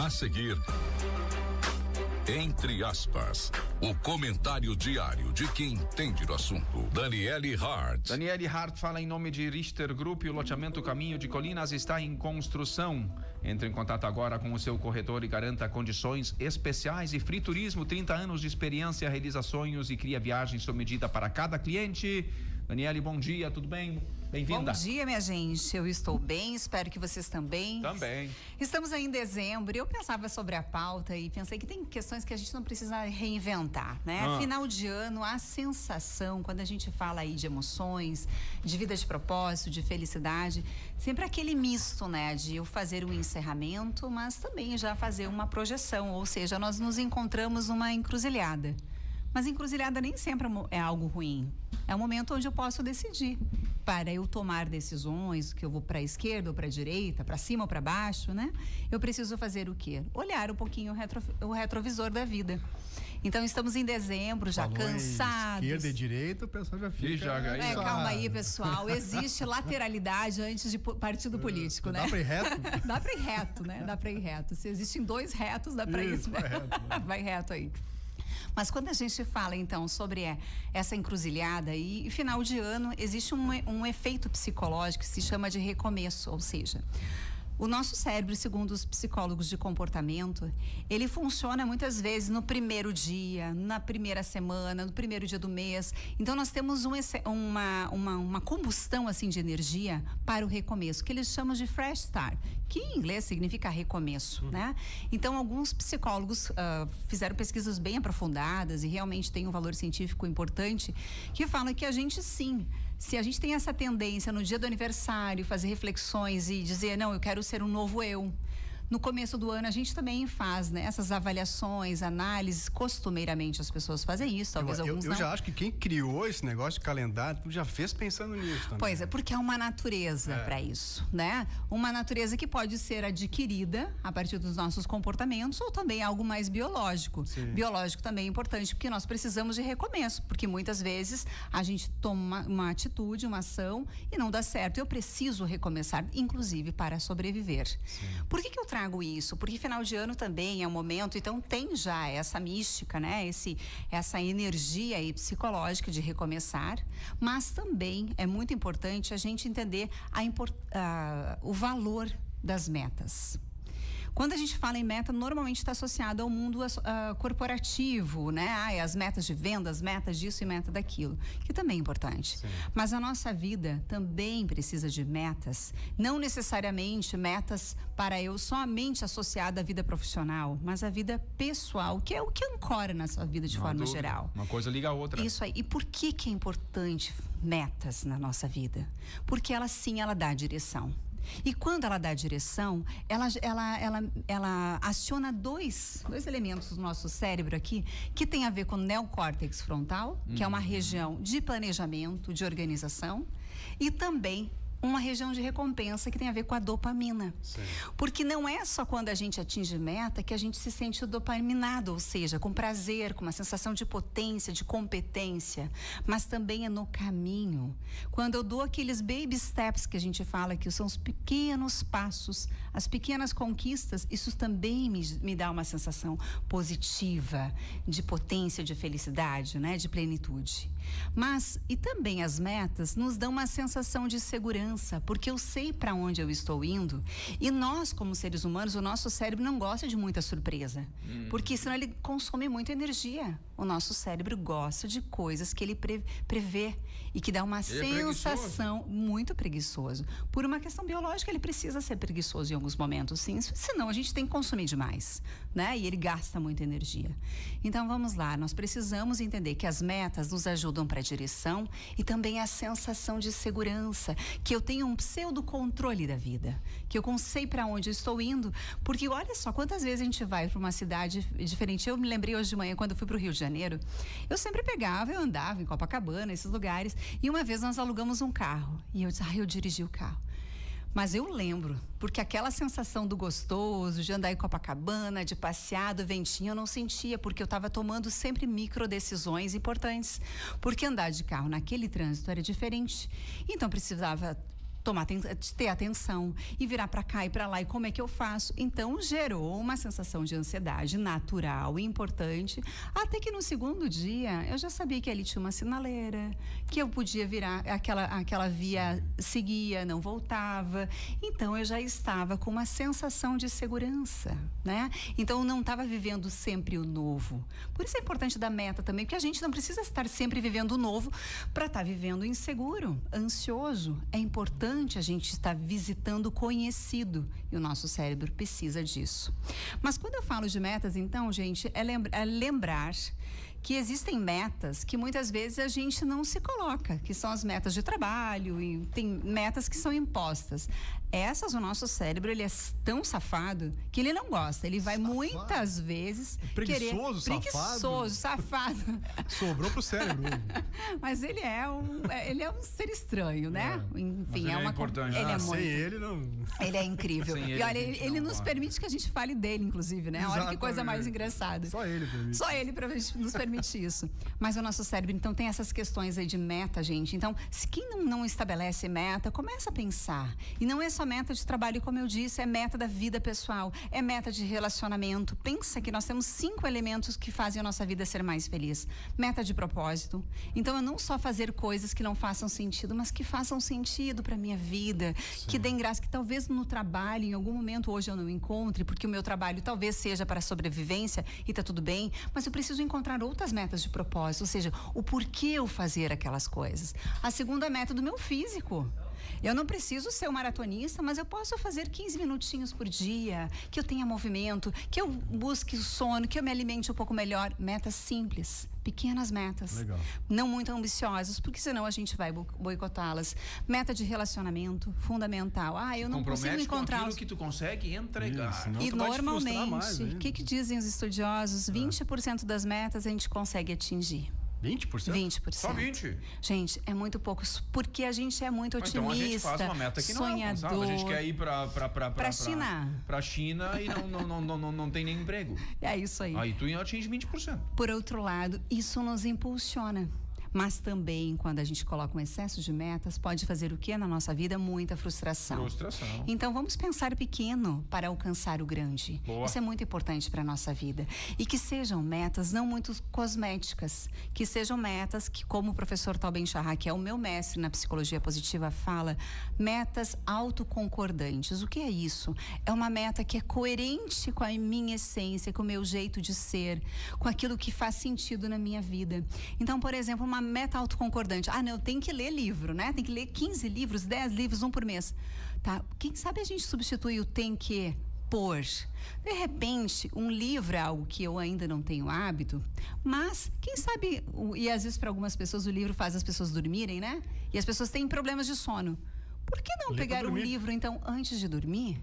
A seguir, Entre Aspas, o comentário diário de quem entende do assunto. Daniele Hart. Daniele Hart fala em nome de Richter Group. O loteamento Caminho de Colinas está em construção. Entre em contato agora com o seu corretor e garanta condições especiais. E Free Turismo, 30 anos de experiência, realiza sonhos e cria viagens sob medida para cada cliente. Daniele, bom dia, tudo bem? Bem-vinda. Bom dia, minha gente. Eu estou bem, espero que vocês também. Também. Estamos aí em dezembro. Eu pensava sobre a pauta e pensei que tem questões que a gente não precisa reinventar, né? Final de ano, a sensação, quando a gente fala aí de emoções, de vida de propósito, de felicidade, sempre aquele misto, né? De eu fazer um encerramento, mas também já fazer uma projeção, ou seja, nós nos encontramos numa encruzilhada. Mas encruzilhada nem sempre é algo ruim. É um momento onde eu posso decidir para eu tomar decisões, que eu vou para a esquerda ou para a direita, para cima ou para baixo, né? Eu preciso fazer o quê? Olhar um pouquinho o retrovisor da vida. Então estamos em dezembro, já cansados. Esquerda e direita, o pessoal já fica. Calma aí, pessoal. Existe lateralidade antes de partido político, né? Dá para ir reto? Dá para ir reto, né? Dá para ir reto. Se existem dois retos, dá para ir. Vai reto, né? Vai reto aí. Mas quando a gente fala, então, sobre essa encruzilhada e final de ano, existe um efeito psicológico que se chama de recomeço, ou seja, o nosso cérebro, segundo os psicólogos de comportamento, ele funciona muitas vezes no primeiro dia, na primeira semana, no primeiro dia do mês. Então, nós temos uma combustão, assim, de energia para o recomeço, que eles chamam de fresh start, que em inglês significa recomeço, né? Então, alguns psicólogos fizeram pesquisas bem aprofundadas e realmente tem um valor científico importante, que fala que a gente, sim, se a gente tem essa tendência no dia do aniversário, fazer reflexões e dizer, não, eu quero ser um novo eu. No começo do ano a gente também faz, né, essas avaliações, análises, costumeiramente as pessoas fazem isso, talvez alguns não. Eu já acho que quem criou esse negócio de calendário já fez pensando nisso também. Pois é, porque há uma natureza para isso, né? Uma natureza que pode ser adquirida a partir dos nossos comportamentos ou também algo mais biológico. Sim. Biológico também é importante porque nós precisamos de recomeço, porque muitas vezes a gente toma uma atitude, uma ação e não dá certo. Eu preciso recomeçar, inclusive para sobreviver. Sim. Por que eu trago isso? Porque final de ano também é um momento, então tem já essa mística, né? Essa energia aí psicológica de recomeçar, mas também é muito importante a gente entender o valor das metas. Quando a gente fala em meta, normalmente está associado ao mundo corporativo, né? As metas de venda, as metas disso e meta daquilo, que também é importante. Sim. Mas a nossa vida também precisa de metas, não necessariamente metas para eu somente associada à vida profissional, mas à vida pessoal, que é o que ancora na sua vida de forma geral. Uma coisa liga a outra. Isso aí. E por que é importante metas na nossa vida? Porque ela dá direção. E quando ela dá direção, ela aciona dois elementos do nosso cérebro aqui, que tem a ver com o neocórtex frontal, que é uma região de planejamento, de organização, e também uma região de recompensa que tem a ver com a dopamina. Sim. Porque não é só quando a gente atinge meta que a gente se sente dopaminado, ou seja, com prazer, com uma sensação de potência, de competência, mas também é no caminho. Quando eu dou aqueles baby steps que a gente fala, que são os pequenos passos, as pequenas conquistas, isso também me dá uma sensação positiva, de potência, de felicidade, né? De plenitude. Mas, e também as metas nos dão uma sensação de segurança, porque eu sei para onde eu estou indo, e nós, como seres humanos, o nosso cérebro não gosta de muita surpresa, porque senão ele consome muita energia. O nosso cérebro gosta de coisas que ele prevê e que dá uma sensação muito preguiçoso. Por uma questão biológica, ele precisa ser preguiçoso em alguns momentos, sim, senão a gente tem que consumir demais, né? E ele gasta muita energia. Então vamos lá, nós precisamos entender que as metas nos ajudam para a direção e também a sensação de segurança, que eu tenho um pseudo controle da vida, que eu sei para onde eu estou indo, porque olha só quantas vezes a gente vai para uma cidade diferente. Eu me lembrei hoje de manhã, quando eu fui para o Rio de Janeiro, eu sempre eu andava em Copacabana, esses lugares, e uma vez nós alugamos um carro, e eu disse, eu dirigi o carro. Mas eu lembro, porque aquela sensação do gostoso, de andar em Copacabana, de passear, do ventinho, eu não sentia, porque eu estava tomando sempre micro decisões importantes. Porque andar de carro naquele trânsito era diferente. Então precisava ter atenção e virar para cá e para lá, e como é que eu faço? Então gerou uma sensação de ansiedade natural e importante, até que no segundo dia eu já sabia que ali tinha uma sinaleira, que eu podia virar, aquela via seguia, não voltava, então eu já estava com uma sensação de segurança, né? Então eu não estava vivendo sempre o novo. Por isso é importante da meta também, porque a gente não precisa estar sempre vivendo o novo para estar vivendo inseguro, ansioso. É importante a gente estar visitando o conhecido, e o nosso cérebro precisa disso. Mas quando eu falo de metas, então, gente, é lembrar que existem metas que muitas vezes a gente não se coloca, que são as metas de trabalho, e tem metas que são impostas. Essas, o nosso cérebro, ele é tão safado que ele não gosta. Ele vai muitas vezes preguiçoso, safado. Sobrou pro cérebro. Mas ele é um ser estranho, né? Enfim, é importante. Ele é muito. Sem ele não. Ele é incrível. Sem e olha, ele ele nos permite que a gente fale dele, inclusive, né? Olha que coisa mais engraçada. Só ele permite. Só ele nos permite isso. Mas o nosso cérebro, então, tem essas questões aí de meta, gente. Então, se quem não estabelece meta, começa a pensar. E não é só meta de trabalho, como eu disse, é meta da vida pessoal, é meta de relacionamento. Pensa que nós temos 5 elementos que fazem a nossa vida ser mais feliz. Meta de propósito. Então, eu não só fazer coisas que não façam sentido, mas que façam sentido para minha vida, que deem graça, que talvez no trabalho, em algum momento hoje eu não encontre, porque o meu trabalho talvez seja para sobrevivência e tá tudo bem, mas eu preciso encontrar outras metas de propósito, ou seja, o porquê eu fazer aquelas coisas. A segunda meta do meu físico. Eu não preciso ser um maratonista, mas eu posso fazer 15 minutinhos por dia, que eu tenha movimento, que eu busque o sono, que eu me alimente um pouco melhor. Metas simples, pequenas metas. Legal. Não muito ambiciosas, porque senão a gente vai boicotá-las. Meta de relacionamento, fundamental. Eu não consigo encontrar com aquilo que tu consegue entregar. Isso, e tu vai te frustrar mais normalmente, ainda. o que dizem os estudiosos? 20% das metas a gente consegue atingir. 20%? 20%. Só 20%. Gente, é muito pouco, porque a gente é muito otimista, Então a gente faz uma meta que não é sonhador. alcançável. A gente quer ir pra China. Pra China e não tem nem emprego. É isso aí. Aí tu atinge 20%. Por outro lado, isso nos impulsiona. Mas também, quando a gente coloca um excesso de metas, pode fazer o que na nossa vida? Muita frustração. Então, vamos pensar pequeno para alcançar o grande. Boa. Isso é muito importante para a nossa vida. E que sejam metas não muito cosméticas, que sejam metas que, como o professor Tal Ben-Shahar, que é o meu mestre na psicologia positiva, fala, metas autoconcordantes. O que é isso? É uma meta que é coerente com a minha essência, com o meu jeito de ser, com aquilo que faz sentido na minha vida. Então, por exemplo, uma meta autoconcordante. Não, eu tenho que ler livro, né? Tem que ler 15 livros, 10 livros, um por mês. Tá? Quem sabe a gente substitui o tem que por. De repente, um livro é algo que eu ainda não tenho hábito, mas quem sabe, e às vezes para algumas pessoas o livro faz as pessoas dormirem, né? E as pessoas têm problemas de sono. Por que não pegar um livro, então, antes de dormir?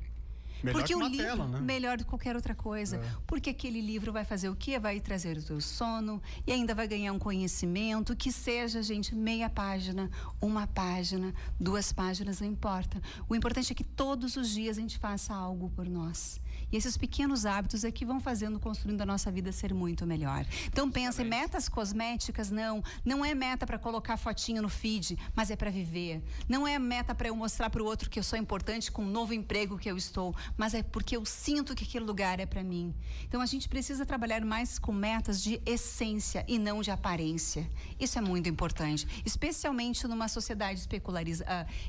Melhor porque que o uma livro, tela, né? melhor do que qualquer outra coisa. Porque aquele livro vai fazer o quê? Vai trazer o teu sono e ainda vai ganhar um conhecimento que seja, gente, meia página, uma página, 2 páginas, não importa. O importante é que todos os dias a gente faça algo por nós. E esses pequenos hábitos é que vão construindo a nossa vida ser muito melhor. Então pensa em metas cosméticas, não é meta para colocar fotinho no feed, mas é para viver. Não é meta para eu mostrar para o outro que eu sou importante com um novo emprego que eu estou, mas é porque eu sinto que aquele lugar é para mim. Então a gente precisa trabalhar mais com metas de essência e não de aparência. Isso é muito importante, especialmente numa sociedade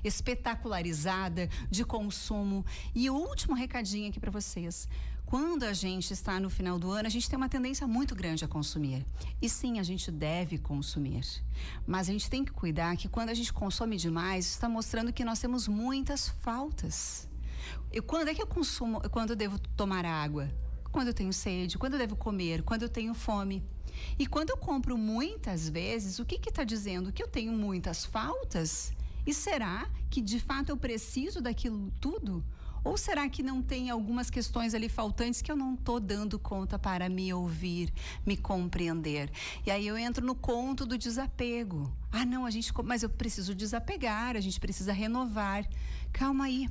espetacularizada de consumo. E o último recadinho aqui para vocês. Quando a gente está no final do ano, a gente tem uma tendência muito grande a consumir. E sim, a gente deve consumir. Mas a gente tem que cuidar que quando a gente consome demais, está mostrando que nós temos muitas faltas. Quando é que eu consumo? Quando eu devo tomar água? Quando eu tenho sede? Quando eu devo comer? Quando eu tenho fome? E quando eu compro muitas vezes, o que está dizendo? Que eu tenho muitas faltas? E será que de fato eu preciso daquilo tudo? Ou será que não tem algumas questões ali faltantes que eu não estou dando conta para me ouvir, me compreender? E aí eu entro no conto do desapego. Não, mas eu preciso desapegar, a gente precisa renovar. Calma aí.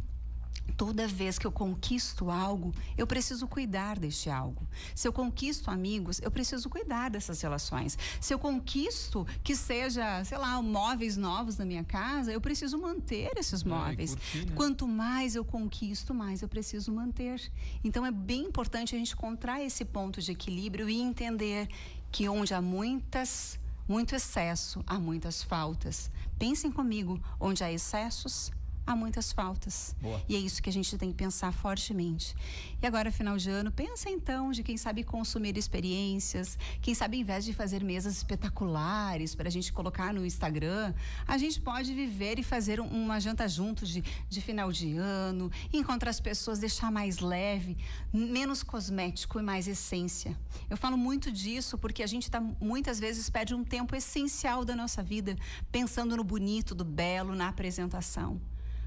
Toda vez que eu conquisto algo, eu preciso cuidar deste algo. Se eu conquisto amigos, eu preciso cuidar dessas relações. Se eu conquisto que seja, sei lá, móveis novos na minha casa, eu preciso manter esses móveis. Quanto mais eu conquisto, mais eu preciso manter. Então é bem importante a gente encontrar esse ponto de equilíbrio e entender que onde há muito excesso, há muitas faltas. Pensem comigo, onde há excessos, há muitas faltas. Boa. E é isso que a gente tem que pensar fortemente. E agora, final de ano, pensa então de quem sabe consumir experiências, quem sabe em vez de fazer mesas espetaculares para a gente colocar no Instagram, a gente pode viver e fazer uma janta juntos de final de ano, encontrar as pessoas, deixar mais leve, menos cosmético e mais essência. Eu falo muito disso porque a gente muitas vezes perde um tempo essencial da nossa vida pensando no bonito, do belo, na apresentação.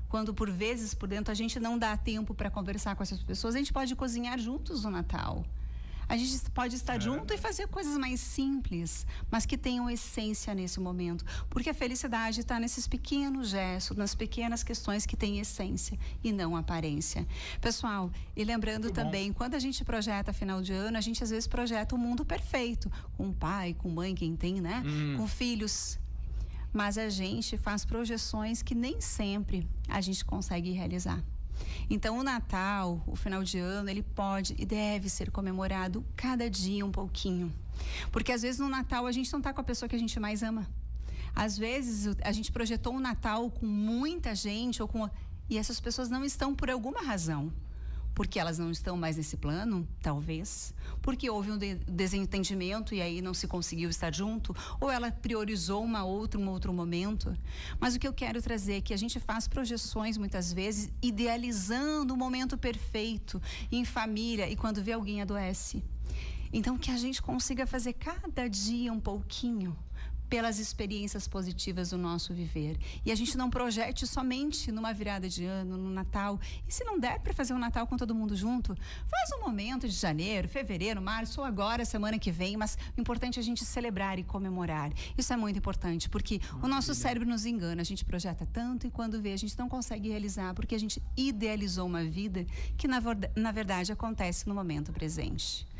Quando por vezes por dentro a gente não dá tempo para conversar com essas pessoas, a gente pode cozinhar juntos no Natal. A gente pode estar junto e fazer coisas mais simples, mas que tenham essência nesse momento. Porque a felicidade está nesses pequenos gestos, nas pequenas questões que têm essência e não aparência. Pessoal, e lembrando também, quando a gente projeta final de ano, a gente às vezes projeta um mundo perfeito, com pai, com mãe, quem tem, né? Com filhos. Mas a gente faz projeções que nem sempre a gente consegue realizar. Então, o Natal, o final de ano, ele pode e deve ser comemorado cada dia um pouquinho. Porque às vezes no Natal a gente não está com a pessoa que a gente mais ama. Às vezes a gente projetou um Natal com muita gente e essas pessoas não estão por alguma razão. Porque elas não estão mais nesse plano, talvez. Porque houve um desentendimento e aí não se conseguiu estar junto. Ou ela priorizou um outro momento. Mas o que eu quero trazer é que a gente faz projeções muitas vezes idealizando o momento perfeito em família e quando vê alguém adoece. Então que a gente consiga fazer cada dia um pouquinho pelas experiências positivas do nosso viver. E a gente não projete somente numa virada de ano, no Natal. E se não der para fazer um Natal com todo mundo junto, faz um momento de janeiro, fevereiro, março ou agora, semana que vem, mas o importante é a gente celebrar e comemorar. Isso é muito importante, porque o nosso cérebro nos engana. A gente projeta tanto e quando vê, a gente não consegue realizar, porque a gente idealizou uma vida que na verdade acontece no momento presente.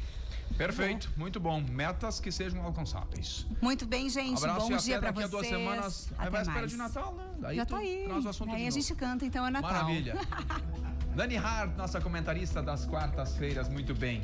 Perfeito, muito bom. Metas que sejam alcançáveis. Muito bem, gente. Abraço bom dia para vocês. Daqui a 2 semanas, é véspera de Natal, né? Daí já tá aí. Traz o assunto aí a gente canta, então é Natal. Maravilha. Dani Hart, nossa comentarista das quartas-feiras, muito bem.